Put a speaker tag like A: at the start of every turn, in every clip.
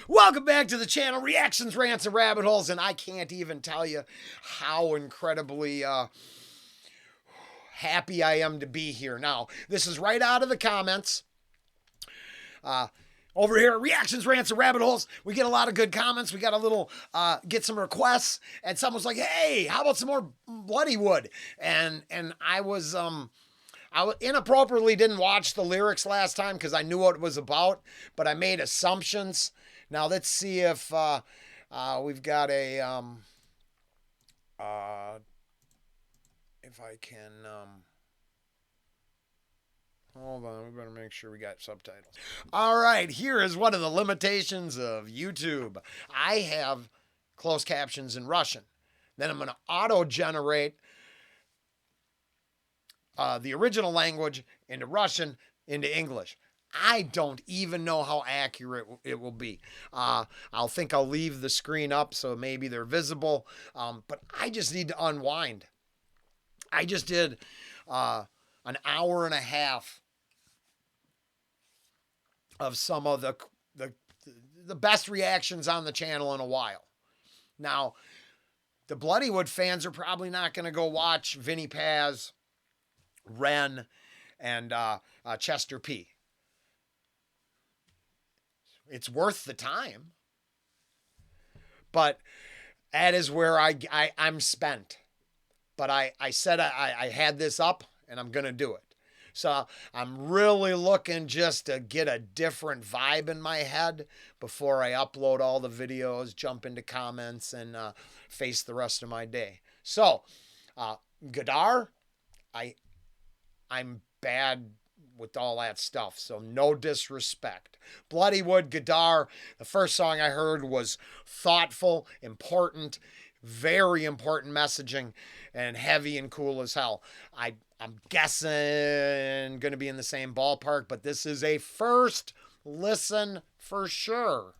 A: Welcome back to the channel, Reactions, Rants, and Rabbit Holes, and I can't even tell you how incredibly happy I am to be here. Now, this is right out of the comments. Over here at Reactions, Rants, and Rabbit Holes, we get a lot of good comments. We got a little, get some requests, and someone's like, hey, how about some more Bloodywood? And I was inappropriately didn't watch the lyrics last time because I knew what it was about, but I made assumptions. Now let's see if we've got a if I can hold on, we better make sure we got subtitles. All right, here is one of the limitations of YouTube. I have closed captions in Russian. Then I'm going to auto-generate the original language into Russian into English. I don't even know how accurate it will be. I'll leave the screen up so maybe they're visible, but I just need to unwind. I just did an hour and a half of some of the best reactions on the channel in a while. Now, the Bloodywood fans are probably not going to go watch Vinnie Paz, Ren, and Chester P. It's worth the time, but that is where I'm spent. But I said I had this up, and I'm going to do it. So I'm really looking just to get a different vibe in my head before I upload all the videos, jump into comments, and face the rest of my day. So, Gaddaar, I'm bad with all that stuff, so no disrespect. Bloodywood, Gaddaar, the first song I heard was thoughtful, important, very important messaging, and heavy and cool as hell. I'm guessing going to be in the same ballpark, but this is a first listen for sure.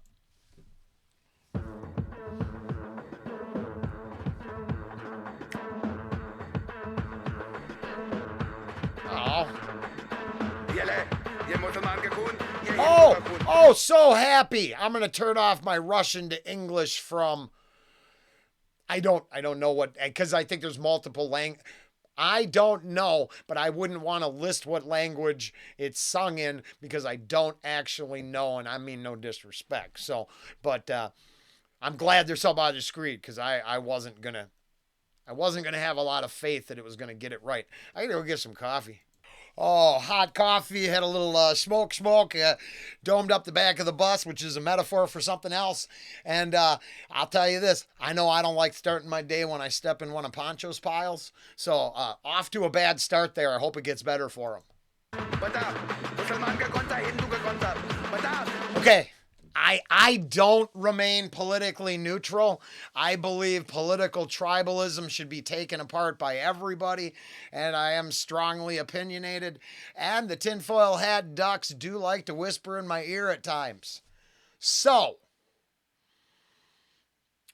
A: Oh, so happy. I'm going to turn off my Russian to English from, I don't know what, because I think there's multiple I don't know, but I wouldn't want to list what language it's sung in because I don't actually know, and I mean no disrespect. So, but I'm glad there's something on the screen because I wasn't gonna have a lot of faith that it was gonna get it right. I gotta go get some coffee. Oh, hot coffee, had a little smoke, domed up the back of the bus, which is a metaphor for something else. And I'll tell you this, I know I don't like starting my day when I step in one of Poncho's piles. So off to a bad start there. I hope it gets better for him. Okay. I don't remain politically neutral. I believe political tribalism should be taken apart by everybody, and I am strongly opinionated. And the tinfoil hat ducks do like to whisper in my ear at times. So,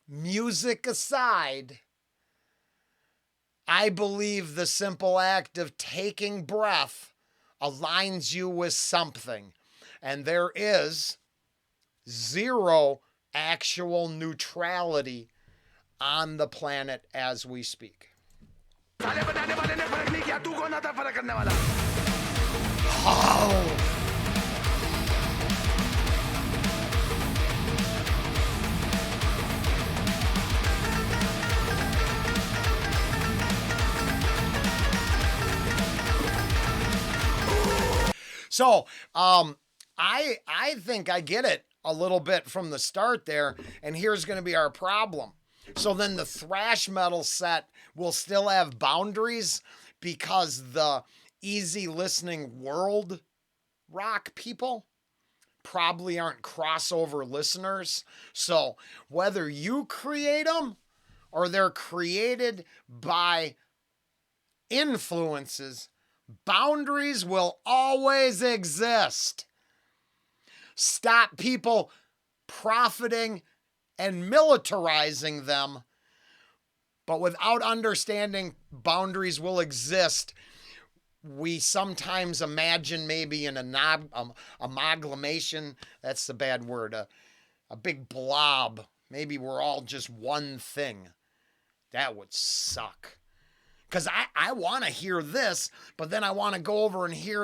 A: music aside, I believe the simple act of taking breath aligns you with something. And there is zero actual neutrality on the planet as we speak. Oh. So, I think I get it a little bit from the start there, and here's going to be our problem. So then the thrash metal set will still have boundaries because the easy listening world rock people probably aren't crossover listeners. So whether you create them or they're created by influences, boundaries will always exist. Stop people profiting and militarizing them, but without understanding boundaries will exist. We sometimes imagine maybe an amalgamation, that's the bad word, a big blob. Maybe we're all just one thing. That would suck. Because I want to hear this, but then I want to go over and hear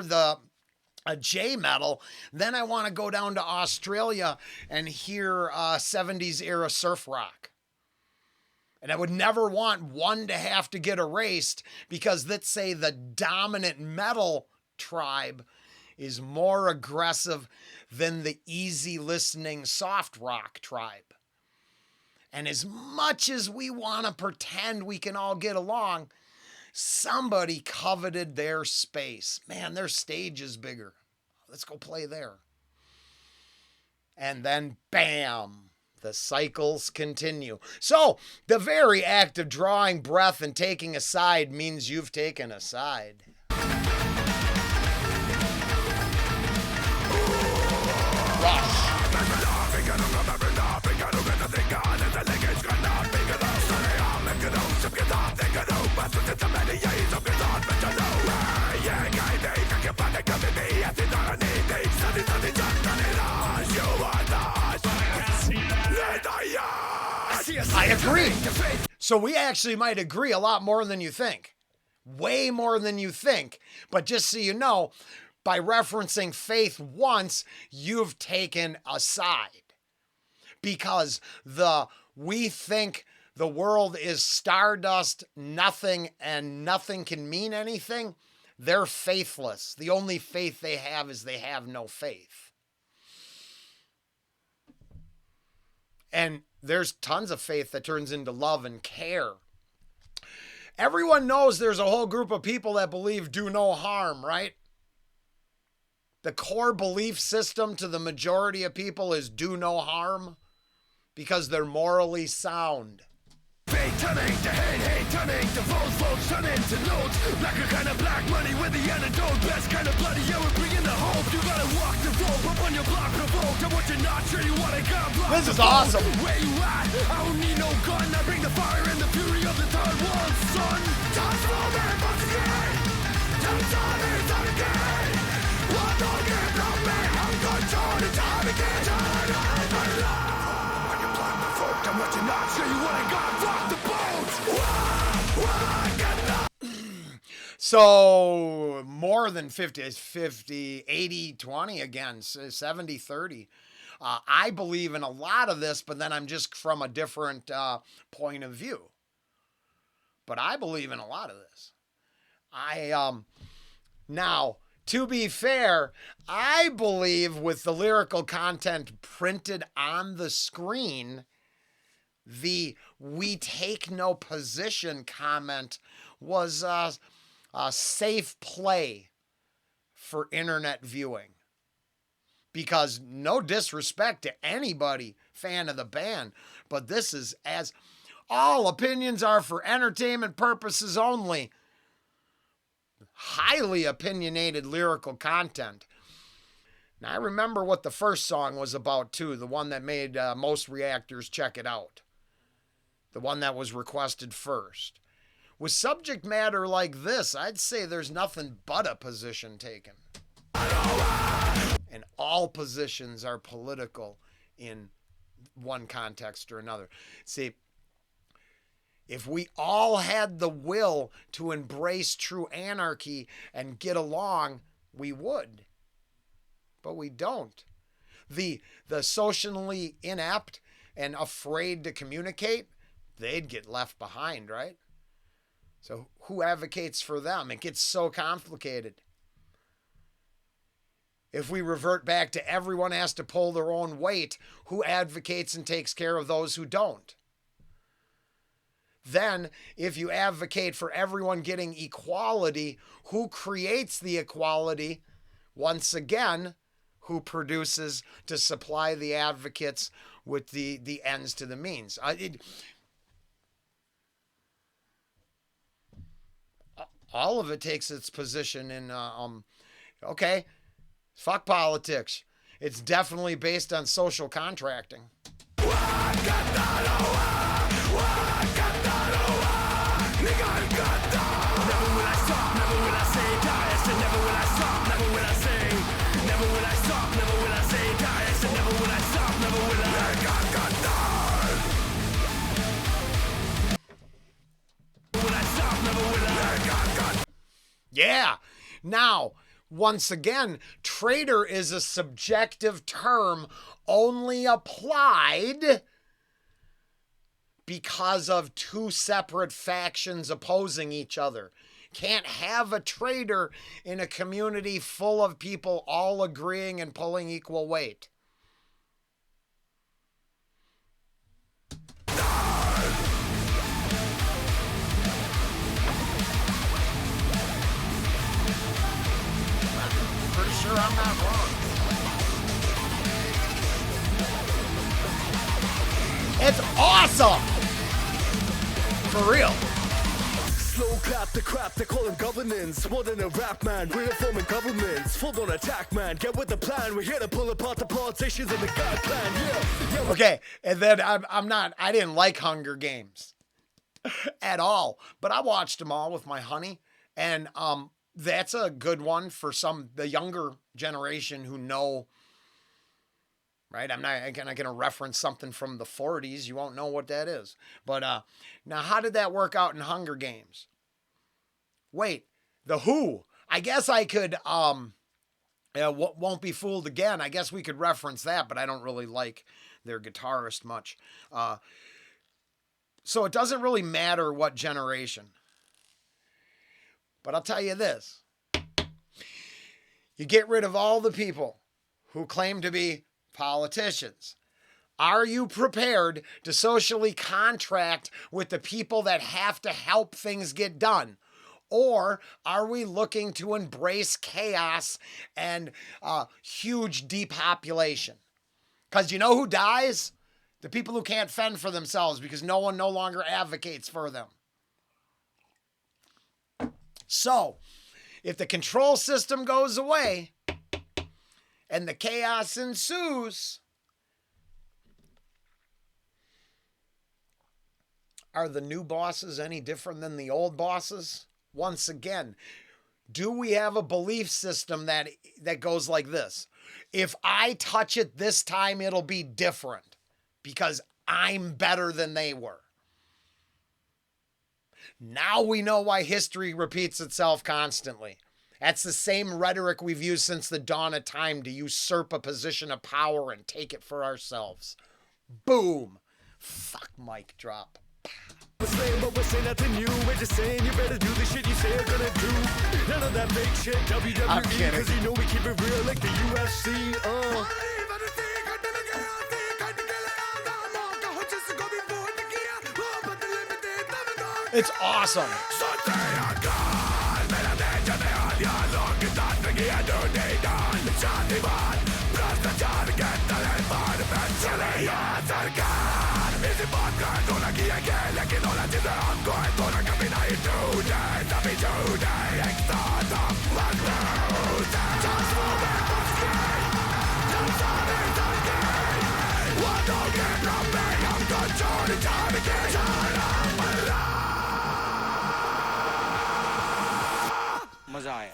A: a J metal. Then I want to go down to Australia and hear 70s era surf rock. And I would never want one to have to get erased because, let's say, the dominant metal tribe is more aggressive than the easy listening soft rock tribe. And as much as we want to pretend we can all get along, somebody coveted their space. Man, their stage is bigger. Let's go play there. And then, bam, the cycles continue. So, the very act of drawing breath and taking a side means you've taken a side. Rush. I agree. So we actually might agree a lot more than you think. Way more than you think. But just so you know, by referencing faith once, you've taken a side. Because we think the world is stardust, nothing, and nothing can mean anything. They're faithless. The only faith they have is they have no faith. And there's tons of faith that turns into love and care. Everyone knows there's a whole group of people that believe do no harm, right? The core belief system to the majority of people is do no harm because they're morally sound.
B: Fate turning to hate turning to votes turning to notes. Like a kind of black money with the antidote. Best kind of bloody, yeah, we're bringing the hope. You gotta walk the rope up on your block provoked. And what you're not sure you wanna got blocked.
A: This is awesome.
B: Where you at? I don't need no gun. I bring the fire and the fury of the third world, son. Time for me once again. Time again. What don't get from me? I'm gonna turn it time again. Turn on my life. I can block the folk. And what you're not sure you wanna got blocked.
A: So more than 50, it's 50, 80, 20 again, 70, 30. I believe in a lot of this, but then I'm just from a different point of view. But I believe in a lot of this. Now, to be fair, I believe with the lyrical content printed on the screen, the "we take no position" comment was a safe play for internet viewing. Because no disrespect to anybody fan of the band, but this is as all opinions are for entertainment purposes only. Highly opinionated lyrical content. Now, I remember what the first song was about, too. The one that made most reactors check it out. The one that was requested first. With subject matter like this, I'd say there's nothing but a position taken. And all positions are political in one context or another. See, if we all had the will to embrace true anarchy and get along, we would. But we don't. The socially inept and afraid to communicate, they'd get left behind, right? So who advocates for them? It gets so complicated. If we revert back to everyone has to pull their own weight, who advocates and takes care of those who don't? Then, if you advocate for everyone getting equality, who creates the equality? Once again, who produces to supply the advocates with the ends to the means? All of it takes its position in, okay, fuck politics. It's definitely based on social contracting. Yeah. Now, once again, traitor is a subjective term only applied because of two separate factions opposing each other. Can't have a traitor in a community full of people all agreeing and pulling equal weight. Pretty sure I'm not wrong. It's awesome! For real.
B: Slow clap the crap, they call it governance. More than a rap, man. We're reforming governments. Full on attack, man. Get with the plan. We're here to pull apart the politicians and the God plan. Yeah.
A: Okay, and then I didn't like Hunger Games at all, but I watched them all with my honey, and that's a good one for the younger generation who know. Right, I'm not going to reference something from the 40s. You won't know what that is. But now, how did that work out in Hunger Games? Wait, the Who. I guess I could. Won't be fooled again. I guess we could reference that, but I don't really like their guitarist much. So it doesn't really matter what generation. But I'll tell you this: you get rid of all the people who claim to be politicians. Are you prepared to socially contract with the people that have to help things get done? Or are we looking to embrace chaos and huge depopulation? Because you know who dies? The people who can't fend for themselves because no one no longer advocates for them. So, if the control system goes away, and the chaos ensues, are the new bosses any different than the old bosses? Once again, do we have a belief system that goes like this? If I touch it this time, it'll be different because I'm better than they were. Now we know why history repeats itself constantly. That's the same rhetoric we've used since the dawn of time to usurp a position of power and take it for ourselves. Boom. Fuck, mic drop.
B: We're saying, but we're saying nothing new. We're just saying you better do the shit you say you're gonna do. None of that fake shit, WWE.
A: I'm kidding.
B: Cause you know we keep it real like the UFC.
A: It's awesome.
C: मजा आया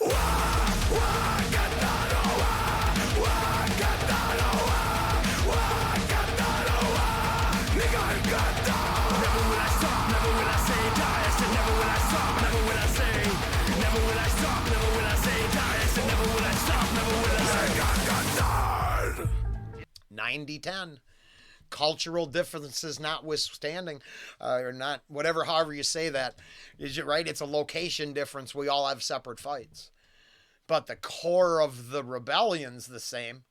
A: (90-10). Cultural differences notwithstanding, or not, whatever, however you say that, is it right? It's a location difference. We all have separate fights, but the core of the rebellion's the same.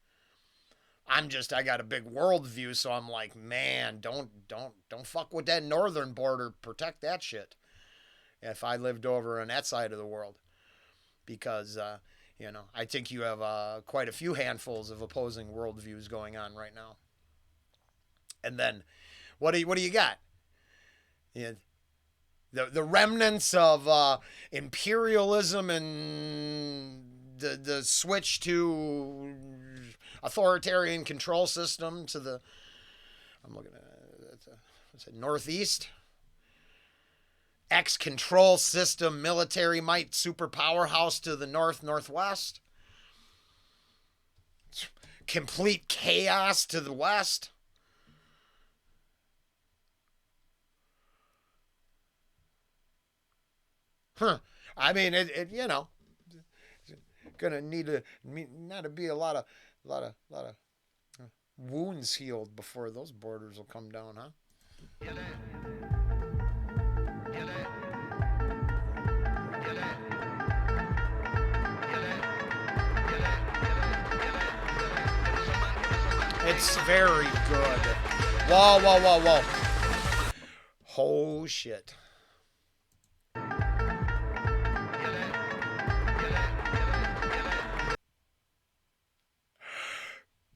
A: I got a big worldview, so I'm like, man, don't fuck with that northern border. Protect that shit. If I lived over on that side of the world, because I think you have quite a few handfuls of opposing worldviews going on right now. And then, what do you got? The remnants of imperialism and the switch to authoritarian control system to the, I'm looking at, what's it, Northeast? Control system, military might, super powerhouse to the northwest. Complete chaos to the west. I mean, gonna need to be a lot of wounds healed before those borders will come down, huh? It's very good. Whoa, whoa, whoa, whoa. Oh, shit.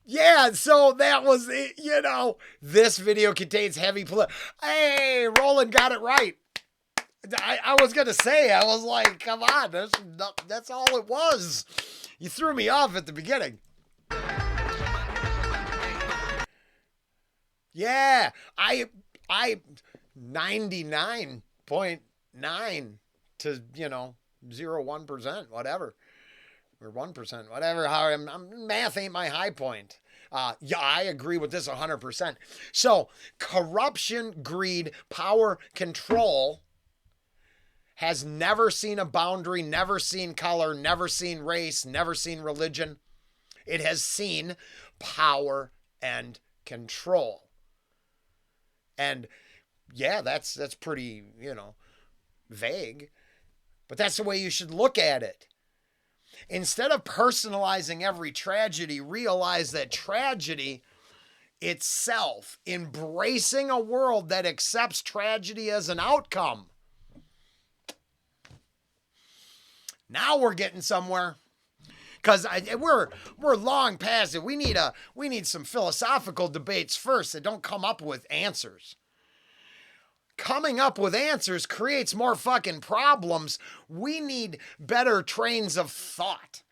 A: Yeah, so that was it, you know. This video contains heavy Hey, Rollen got it right. I was going to say, I was like, come on, that's all it was. You threw me off at the beginning. Yeah, I 99.9 to, 0.1%, whatever. Or 1%, whatever. How math ain't my high point. Yeah, I agree with this 100%. So, corruption, greed, power, control has never seen a boundary, never seen color, never seen race, never seen religion. It has seen power and control. And yeah, that's pretty, vague. But that's the way you should look at it. Instead of personalizing every tragedy, realize that tragedy itself, embracing a world that accepts tragedy as an outcome. Now we're getting somewhere. Because we're long past it. We need some philosophical debates first that don't come up with answers. Coming up with answers creates more fucking problems. We need better trains of thought.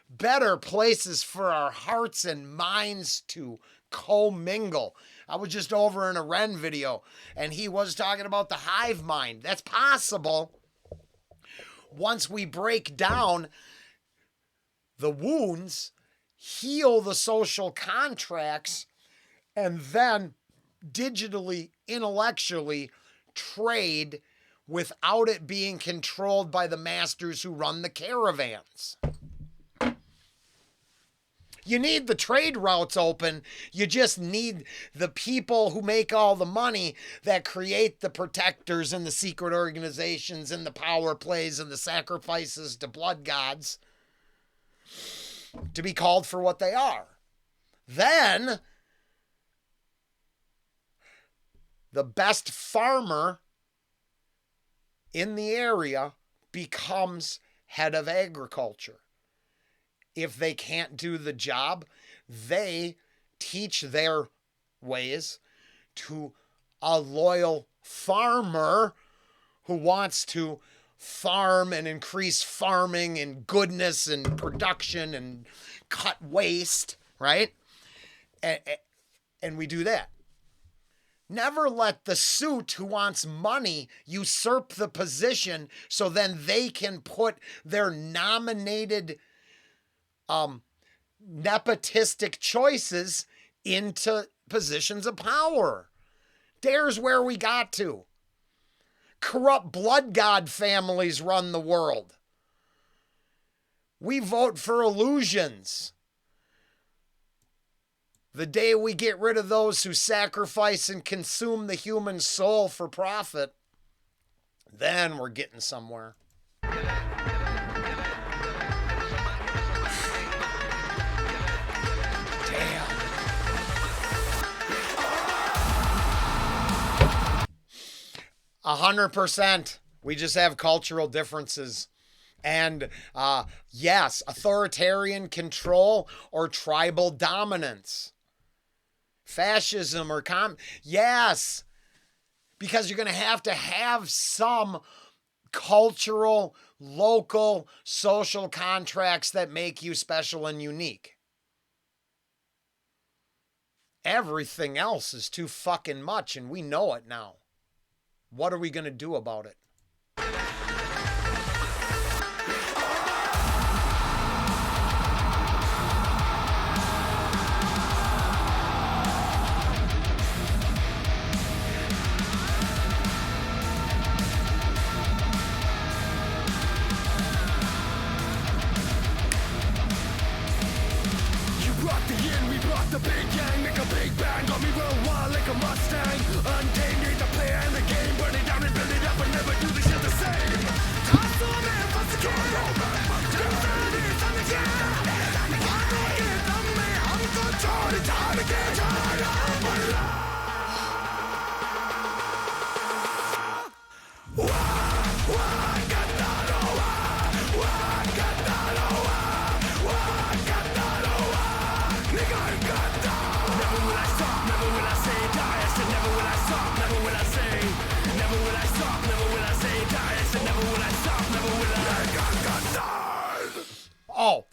A: Better places for our hearts and minds to commingle. I was just over in a Ren video, and he was talking about the hive mind. That's possible once we break down the wounds, heal the social contracts, and then digitally, intellectually trade without it being controlled by the masters who run the caravans. You need the trade routes open. You just need the people who make all the money that create the protectors and the secret organizations and the power plays and the sacrifices to blood gods to be called for what they are. Then the best farmer in the area becomes head of agriculture. If they can't do the job, they teach their ways to a loyal farmer who wants to farm and increase farming and goodness and production and cut waste, right? And we do that. Never let the suit who wants money usurp the position so then they can put their nominated nepotistic choices into positions of power. There's where we got to. Corrupt blood god families run the world. We vote for illusions. The day we get rid of those who sacrifice and consume the human soul for profit, then we're getting somewhere. 100%. We just have cultural differences. And yes, authoritarian control or tribal dominance. Fascism or yes, because you're going to have some cultural, local, social contracts that make you special and unique. Everything else is too fucking much, and we know it now. What are we going to do about it?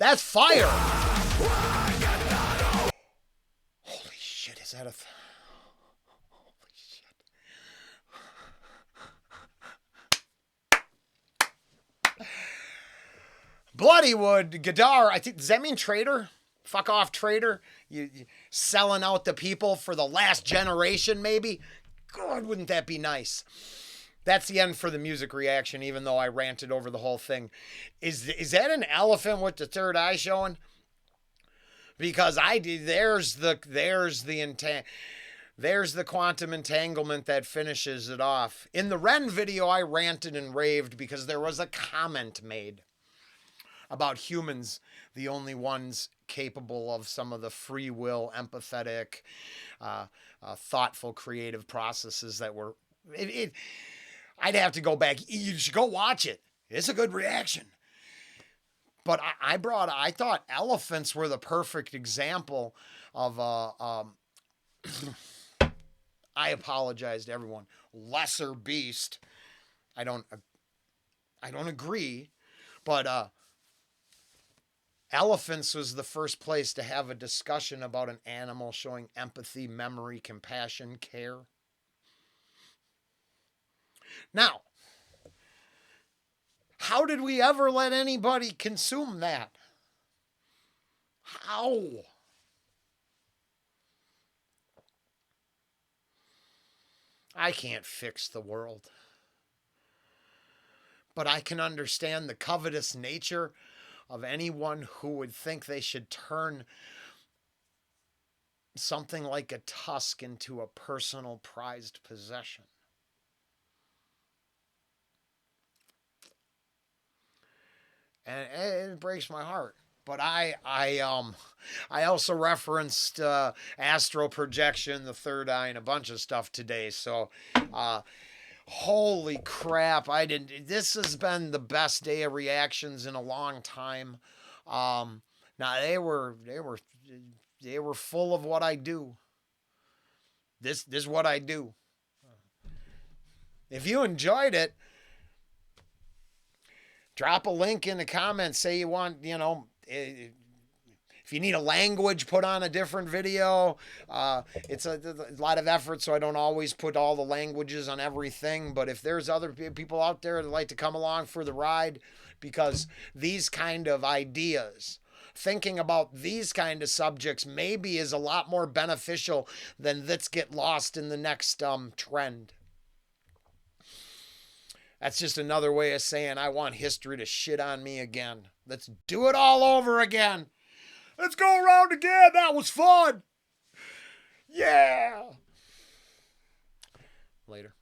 A: That's fire. Holy shit, is that a... Holy shit. Bloodywood, Gaddaar, I think, does that mean traitor? Fuck off, traitor. You selling out the people for the last generation, maybe? God, wouldn't that be nice? That's the end for the music reaction, even though I ranted over the whole thing. Is that an elephant with the third eye showing? Because there's the quantum entanglement that finishes it off. In the Ren video, I ranted and raved because there was a comment made about humans, the only ones capable of some of the free will, empathetic, thoughtful, creative processes that were... I'd have to go back. You should go watch it. It's a good reaction. But I thought elephants were the perfect example of I apologize to everyone. Lesser beast. I don't agree, but elephants was the first place to have a discussion about an animal showing empathy, memory, compassion, care. Now, how did we ever let anybody consume that? How? I can't fix the world. But I can understand the covetous nature of anyone who would think they should turn something like a tusk into a personal prized possession. And it breaks my heart. But I also referenced astral projection, the third eye, and a bunch of stuff today. So, holy crap! This has been the best day of reactions in a long time. Now they were full of what I do. This is what I do. If you enjoyed it, drop a link in the comments. Say you want, if you need a language, put on a different video. It's a lot of effort, so I don't always put all the languages on everything. But if there's other people out there that like to come along for the ride, because these kind of ideas, thinking about these kind of subjects maybe is a lot more beneficial than let's get lost in the next trend. That's just another way of saying I want history to shit on me again. Let's do it all over again. Let's go around again. That was fun. Yeah. Later.